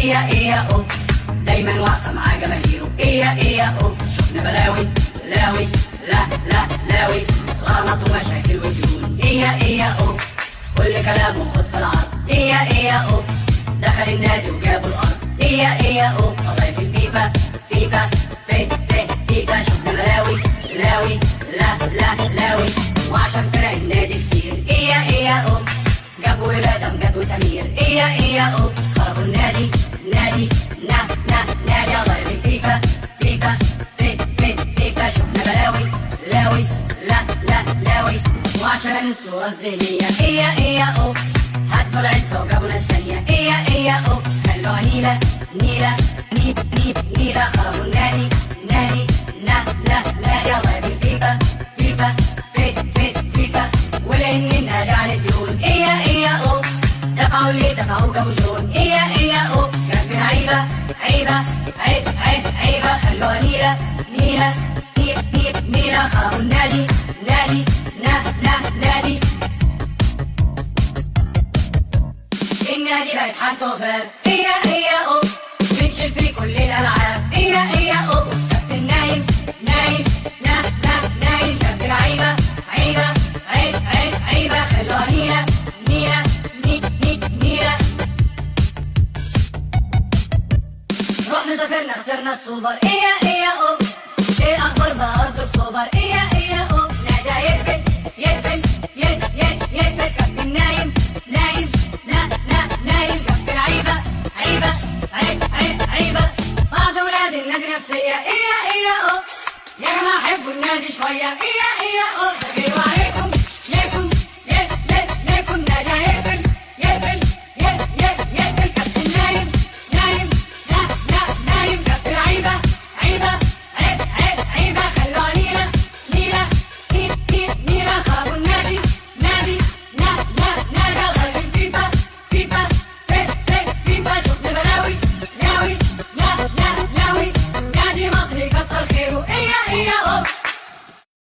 إيه يا أو، دايما واقفة مع جماهيره. إيه يا أو، شفنا بلاوي لاوي لاوي، غلط ومشاكل وديون. إيه يا أو، كل كلامه خد في العرض. إيه يا أو، دخل النادي وجابوا الأرض. إيه يا أو، قضايا في الفيفا فيفا فيفا، شفنا بلاوي لاوي لاوي، وعشان فرق النادي كتير. إيه يا أو، جابوا ولاد أمجد وسمير. إيه يا أو، خربوا النادي نادي نادي، قضايا في الفيفا فيفا، شفنا بلاوي لاوي لاوي، وعشان الصورة الذهنية. إيه يا أو، هاتوا العزبة وجابوا ناس تانية. إيه يا أو، خلوها نيلة خربوا النادي نادي قضايا في الفيفا فيفا، ولأن النادي على الديون. إيه يا أو، دفعوا اللي دفعوا جابوا جون. إيه يا أو، كان في عيبة خلوها نيلة خربوا النادي نادي النادي بقت حالته باب. إيه أو، بنشيل في كل الألعاب. إيه أو، كابتن نايم كابتن عيبة خلوها نيلة. رحنا سافرنا خسرنا السوبر. إيه أو، إيه أخبار بأرض أكتوبر. إيه أو، نادي يقفل كابتن نايم كابتن عيبة، بعض ولاد النادي نفسية. إيه أو، يا جماعة حبوا النادي شوية. إيه أو،